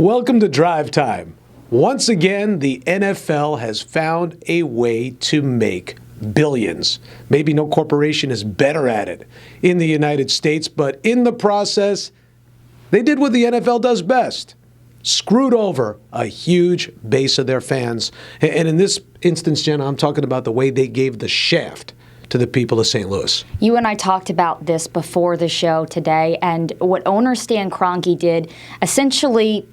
Welcome to Drive Time. Once again, the NFL has found a way to make billions. Maybe no corporation is better at it in the United States, but in the process, they did what the NFL does best. Screwed over a huge base of their fans. And in this instance, Jenna, I'm talking about the way they gave the shaft to the people of St. Louis. You and I talked about this before the show today, and what owner Stan Kroenke did, essentially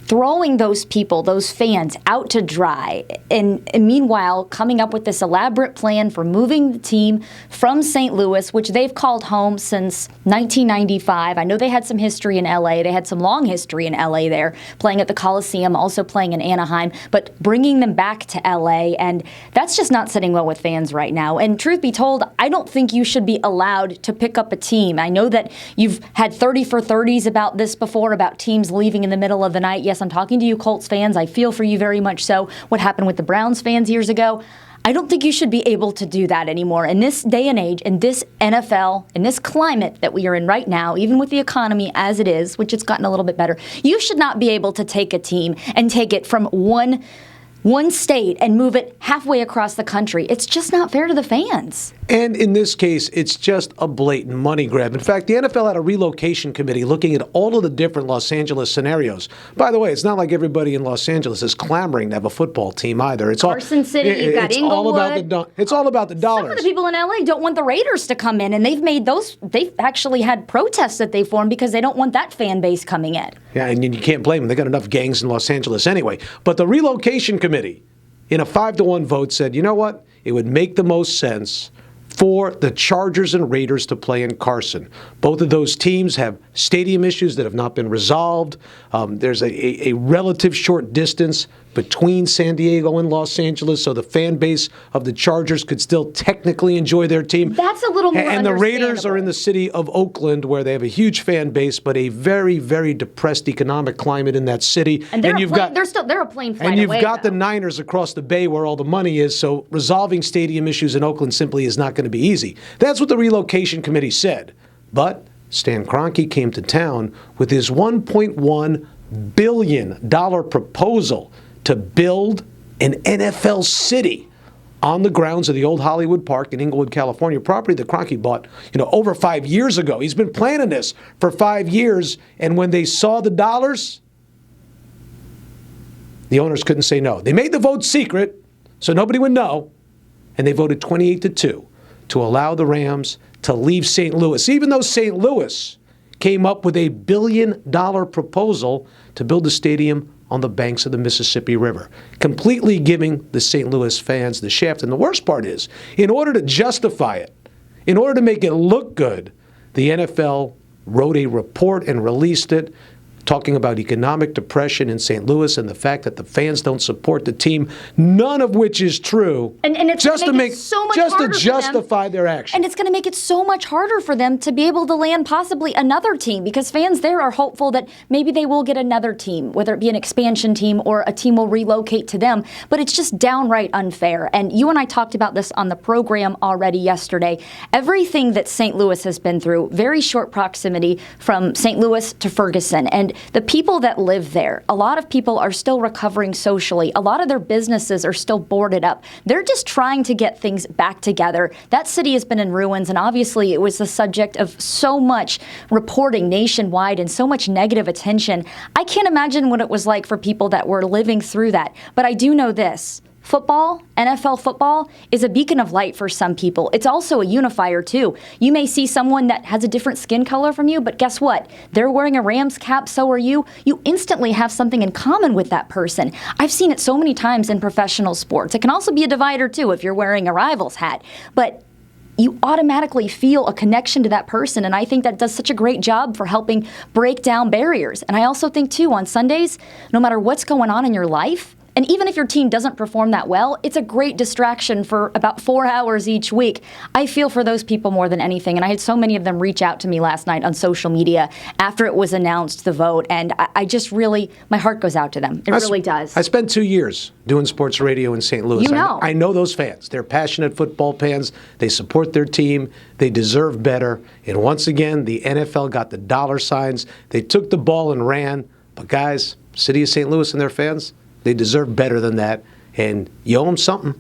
throwing those people, those fans, out to dry, and meanwhile coming up with this elaborate plan for moving the team from St. Louis, which they've called home since 1995. I know they had some history in L.A. They had some long history in L.A. there, playing at the Coliseum, also playing in Anaheim, but bringing them back to L.A., and that's just not sitting well with fans right now. And truth be told, I don't think you should be allowed to pick up a team. I know that you've had 30 for 30s about this before, about teams leaving in the middle of the night. Yes, I'm talking to you Colts fans. I feel for you very much so. What happened with the Browns fans years ago? I don't think you should be able to do that anymore. In this day and age, in this NFL, in this climate that we are in right now, even with the economy as it is, which it's gotten a little bit better, you should not be able to take a team and take it from one state and move it halfway across the country. It's just not fair to the fans. And in this case, it's just a blatant money grab. In fact, the NFL had a relocation committee looking at all of the different Los Angeles scenarios. By the way, it's not like everybody in Los Angeles is clamoring to have a football team either. It's Carson City, you've got Inglewood. It's all about the dollars. Some of the people in LA don't want the Raiders to come in, and they've actually had protests that they formed because they don't want that fan base coming in. Yeah, and you can't blame them. They got enough gangs in Los Angeles anyway. But the relocation committee, in a 5-1 vote, said, you know what? It would make the most sense for the Chargers and Raiders to play in Carson. Both of those teams have stadium issues that have not been resolved. There's a relative short distance between San Diego and Los Angeles, so the fan base of the Chargers could still technically enjoy their team. That's a little more And the Raiders are in the city of Oakland, where they have a huge fan base, but a very, very depressed economic climate in that city. And they're a plane flight away. And you've got the Niners across the bay where all the money is, so resolving stadium issues in Oakland simply is not going to be easy. That's what the relocation committee said. But Stan Kroenke came to town with his $1.1 billion proposal to build an NFL city on the grounds of the old Hollywood Park in Inglewood, California, property that Kroenke bought, over 5 years ago. He's been planning this for 5 years, and when they saw the dollars, the owners couldn't say no. They made the vote secret, so nobody would know, and they voted 28-2 to allow the Rams to leave St. Louis, even though St. Louis came up with a $1 billion proposal to build a stadium on the banks of the Mississippi River, completely giving the St. Louis fans the shaft. And the worst part is, in order to justify it, in order to make it look good, the NFL wrote a report and released it, talking about economic depression in St. Louis and the fact that the fans don't support the team, none of which is true. And it's just to make it so much harder to justify their action. And it's going to make it so much harder for them to be able to land possibly another team, because fans there are hopeful that maybe they will get another team, whether it be an expansion team or a team will relocate to them. But it's just downright unfair. And you and I talked about this on the program already yesterday. Everything that St. Louis has been through, very short proximity from St. Louis to Ferguson, and the people that live there, a lot of people are still recovering socially. A lot of their businesses are still boarded up. They're just trying to get things back together. That city has been in ruins, and obviously it was the subject of so much reporting nationwide and so much negative attention. I can't imagine what it was like for people that were living through that. But I do know this. Football, NFL football, is a beacon of light for some people. It's also a unifier, too. You may see someone that has a different skin color from you, but guess what? They're wearing a Rams cap, so are you. You instantly have something in common with that person. I've seen it so many times in professional sports. It can also be a divider, too, if you're wearing a Rivals hat. But you automatically feel a connection to that person, and I think that does such a great job for helping break down barriers. And I also think, too, on Sundays, no matter what's going on in your life, and even if your team doesn't perform that well, it's a great distraction for about 4 hours each week. I feel for those people more than anything, and I had so many of them reach out to me last night on social media after it was announced, the vote, and I just really, my heart goes out to them. It really does. I spent 2 years doing sports radio in St. Louis. I know those fans. They're passionate football fans. They support their team. They deserve better. And once again, the NFL got the dollar signs. They took the ball and ran. But guys, City of St. Louis and their fans, they deserve better than that. And you owe them something.